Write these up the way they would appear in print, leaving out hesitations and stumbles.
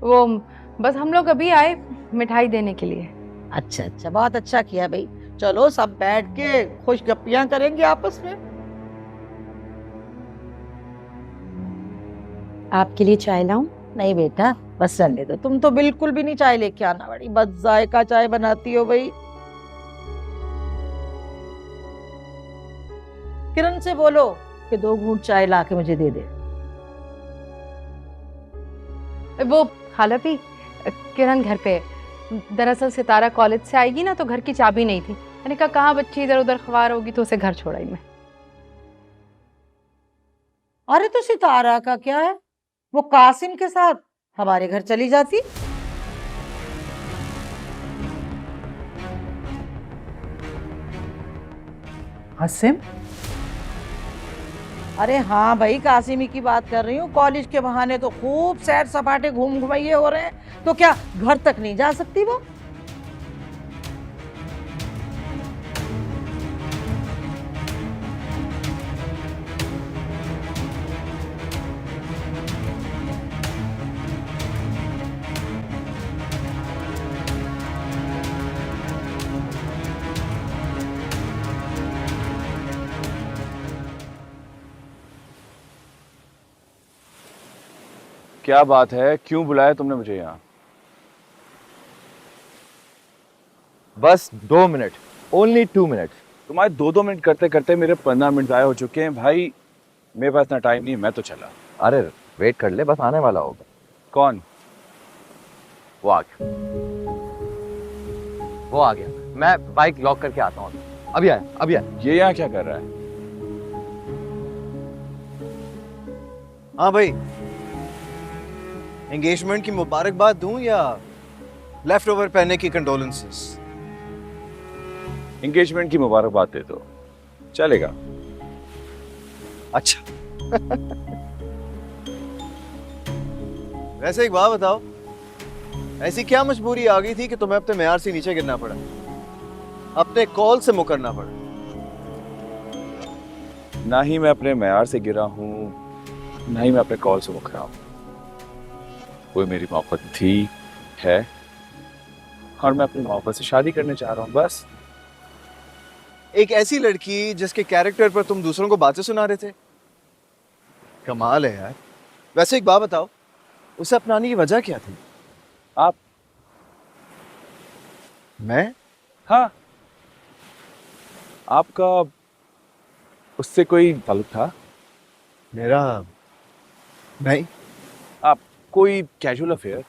वो बस हम लोग अभी आए मिठाई देने के लिए। अच्छा अच्छा, बहुत अच्छा किया भाई। चलो सब बैठ के खुश गप्पियां करेंगे आपस में। आपके लिए चाय लाऊं? नहीं बेटा, बस रहने दो। तुम तो बिल्कुल भी नहीं चाय लेके आना, बड़ी बद जायका चाय बनाती हो भाई। किरण से बोलो कि 2 घूंट चाय ला के मुझे दे दे। वो खाला भी किरण घर पे है। दरअसल सितारा कॉलेज से आएगी ना, तो घर की चाबी नहीं थी। मैंने कहा कहाँ बच्ची इधर उधर ख्वार होगी, तो उसे घर छोड़ाई मैं। अरे तो सितारा का क्या है, वो कासिम के साथ हमारे घर चली जाती। हासिम, अरे हाँ भाई, कासिम ही की बात कर रही हूँ। कॉलेज के बहाने तो खूब सैर सपाटे घूम घुमाइए हो रहे हैं, तो क्या घर तक नहीं जा सकती वो? क्या बात है, क्यों बुलाया तुमने मुझे यहाँ? बस 2 मिनट, ओनली 2 मिनट। तुम्हारे 2-2 मिनट करते करते मेरे 15 मिनट ज़ाया हो चुके हैं भाई। मेरे पास इतना टाइम नहीं है, मैं तो चला। अरे वेट कर ले, बस आने वाला होगा। कौन? वो आ गया, वो आ गया। मैं बाइक लॉक करके आता हूँ। अभी आया, अभी आया। ये यहाँ क्या कर रहा है? हाँ भाई, एंगेजमेंट की मुबारकबाद दूं या लेफ्ट ओवर पहनने की कंडोलेंसेस? एंगेजमेंट की मुबारकबाद दे दो, चलेगा। अच्छा। वैसे एक बात बताओ, ऐसी क्या मजबूरी आ गई थी कि तुम्हें अपने मेयार से नीचे गिरना पड़ा, अपने कॉल से मुकरना पड़ा? ना ही मैं अपने मेयार से गिरा हूँ, ना ही मैं अपने कॉल से मुकरा हूँ। वो मेरी मोहब्बत थी, है, और मैं अपनी मोहब्बत से शादी करने चाह रहा हूँ, बस। एक ऐसी लड़की जिसके कैरेक्टर पर तुम दूसरों को बातें सुना रहे थे, कमाल है यार। वैसे एक बात बताओ, उसे अपनाने की वजह क्या थी? आप? मैं? हाँ, आपका उससे कोई ताल्लुक था? मेरा? नहीं। आप कोई casual affair?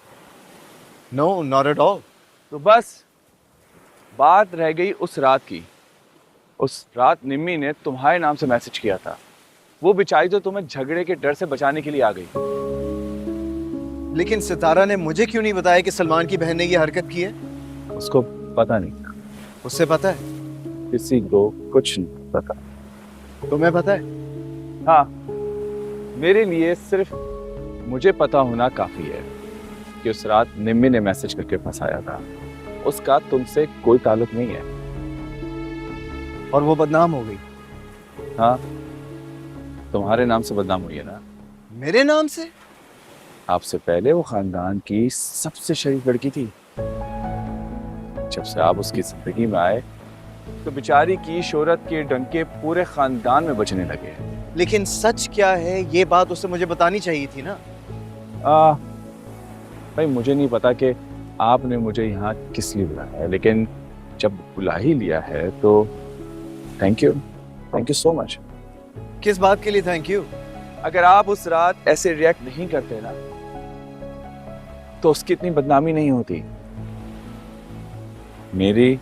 No, not at all. तो बस बात रह गई उस रात की। उस रात निम्मी ने तुम्हारे नाम से मैसेज किया था। वो बेचारी तो तुम्हें झगड़े के डर से बचाने के लिए आ गई। लेकिन सितारा ने मुझे क्यों नहीं बताया कि सलमान की बहन ने ये हरकत की है? उसको पता नहीं। उससे पता है? किसी को कुछ नहीं पता। तुम्हें पता है? हाँ, मेरे लिए सिर्फ मुझे पता होना काफी है कि उस रात निम्मी ने मैसेज करके फंसाया था। उसका तुमसे कोई ताल्लुक नहीं है। और वो बदनाम हो गई? हाँ, तुम्हारे नाम से बदनाम हुई है ना। मेरे नाम से? आपसे पहले वो खानदान की सबसे शरीफ लड़की थी। जब से आप उसकी जिंदगी में आए तो बेचारी की शोहरत के डंके पूरे खानदान में बजने लगे। लेकिन सच क्या है, ये बात उसे मुझे बतानी चाहिए थी ना। भाई मुझे नहीं पता कि आपने मुझे यहाँ किस लिए बुलाया है, लेकिन जब बुला ही लिया है तो थैंक यू सो मच। किस बात के लिए थैंक यू? अगर आप उस रात ऐसे रिएक्ट नहीं करते ना, तो उसकी इतनी बदनामी नहीं होती। मेरी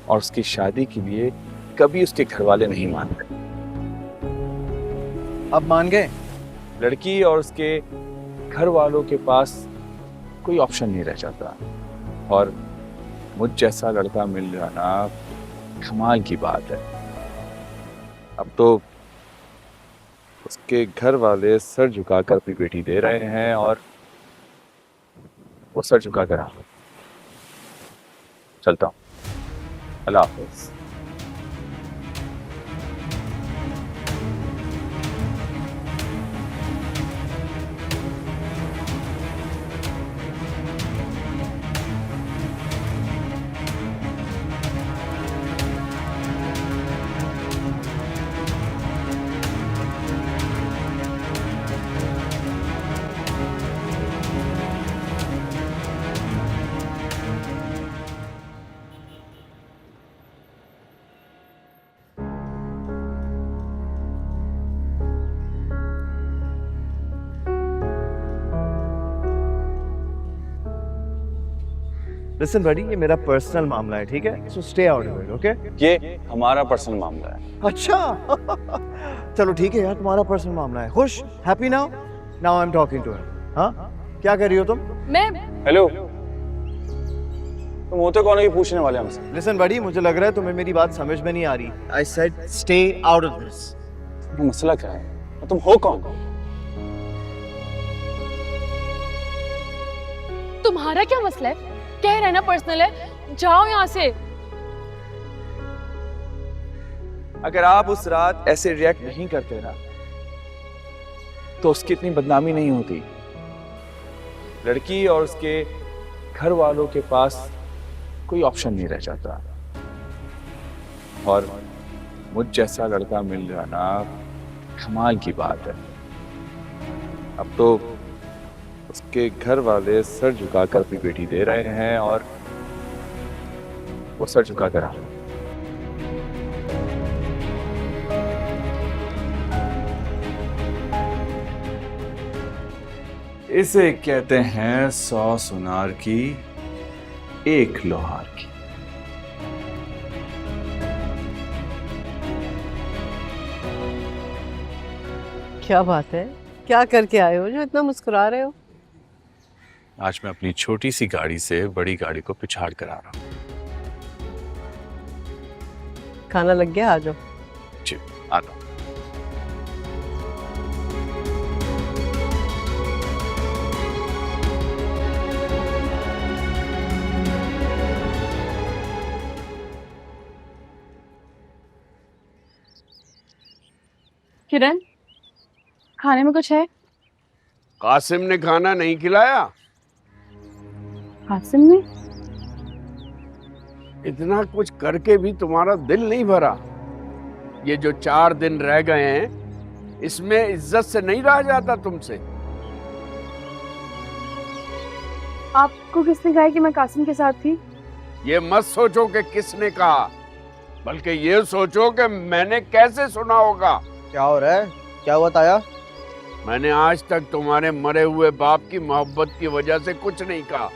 और उसकी शादी के लिए कभी उसके घर वाले नहीं मानते। अब मान गए? लड़की और उसके घर वालों के पास कोई ऑप्शन नहीं रह जाता, और मुझ जैसा लड़का मिल जाना कमाल की बात है। अब तो उसके घर वाले सर झुकाकर अपनी बेटी दे रहे हैं, और वो सर झुकाकर आ। चलता हूँ, अल्लाह हाफ़िज़। लिसन बड़ी, ये मेरा पर्सनल मामला है, ठीक है? So stay out of it, okay? ये हमारा पर्सनल मामला है। अच्छा चलो ठीक है यार, तुम्हारा पर्सनल मामला है। खुश? Happy now? Now I am talking to him. हाँ, क्या कर रही हो तुम? मैं हेलो, तुम होते कौन है, ये पूछने वाले हमसे? लिसन बड़ी, मुझे लग रहा है तुम्हें मेरी बात समझ में नहीं आ रही। I said stay out of this. तो मसला क्या है और तुम हो कौन? तुम्हारा क्या मसला है? कह रहे ना पर्सनल है, जाओ यहाँ से। अगर आप उस रात ऐसे रिएक्ट नहीं करते ना तो उसकी इतनी बदनामी नहीं होती। लड़की और उसके घर वालों के पास कोई ऑप्शन नहीं रह जाता, और मुझ जैसा लड़का मिल जाना कमाल की बात है। अब तो उसके घर वाले सर झुकाकर अपनी बेटी दे रहे हैं और वो सर झुकाकर आ रहा है। इसे कहते हैं 100 सुनार की एक लोहार की। क्या बात है, क्या करके आए हो जो इतना मुस्कुरा रहे हो? आज मैं अपनी छोटी सी गाड़ी से बड़ी गाड़ी को पिछाड़ कर आ रहा हूँ। खाना लग गया, आ जाओ। जी, आता हूँ। किरण, खाने में कुछ है? कासिम ने खाना नहीं खिलाया? कासिम ने? इतना कुछ करके भी तुम्हारा दिल नहीं भरा? ये जो 4 दिन रह गए हैं, इसमें इज्जत से नहीं रहा जाता तुमसे? आपको किसने कहा कि मैं कासिम के साथ थी? ये मत सोचो कि किसने कहा, बल्कि ये सोचो कि मैंने कैसे सुना होगा। क्या हो रहा है? क्या हुआ ताया? मैंने आज तक तुम्हारे मरे हुए बाप की मोहब्बत की वजह से कुछ नहीं कहा।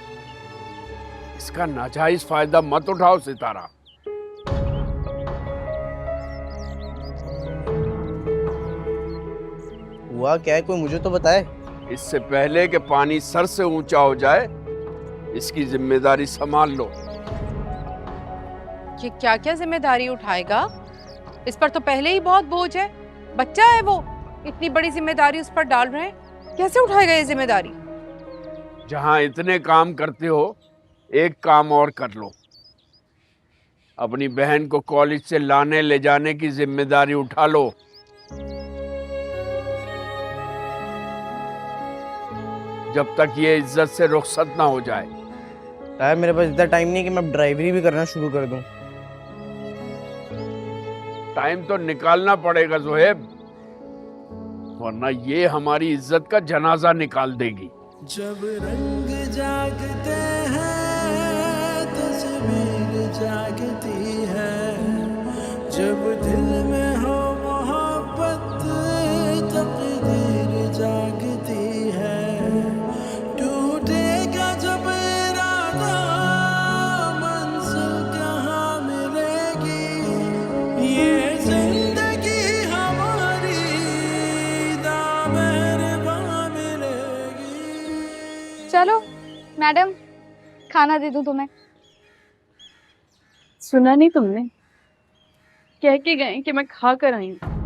इसका नाजायज फायदा मत उठाओ सितारा। हुआ क्या है, कोई मुझे तो बताए। इससे पहले कि पानी सर से ऊंचा हो जाए, इसकी जिम्मेदारी संभाल लो। ये क्या क्या जिम्मेदारी उठाएगा? इस पर तो पहले ही बहुत बोझ है। बच्चा है वो, इतनी बड़ी जिम्मेदारी उस पर डाल रहे हैं, कैसे उठाएगा ये जिम्मेदारी? जहां इतने काम करते हो, एक काम और कर लो। अपनी बहन को कॉलेज से लाने ले जाने की जिम्मेदारी उठा लो। जब तक ये इज्जत से रुखसत ना हो जाए। ताया मेरे पास इतना टाइम नहीं कि मैं ड्राइवरी भी करना शुरू कर दूं। टाइम तो निकालना पड़ेगा ज़ोहेब, वरना ये हमारी इज्जत का जनाजा निकाल देगी। जब रंग जागते हैं तस्वीर जागती है, जब दिल में हो मोहब्बत तकदीर जागती है, टूटेगा जब इरादा मंजिल कहाँ मिलेगी, ये जिंदगी हमारी दामन मिलेगी। चलो मैडम, खाना दे दूं तुम्हें। सुना नहीं तुमने? कह के गए कि मैं खा कर आई हूँ।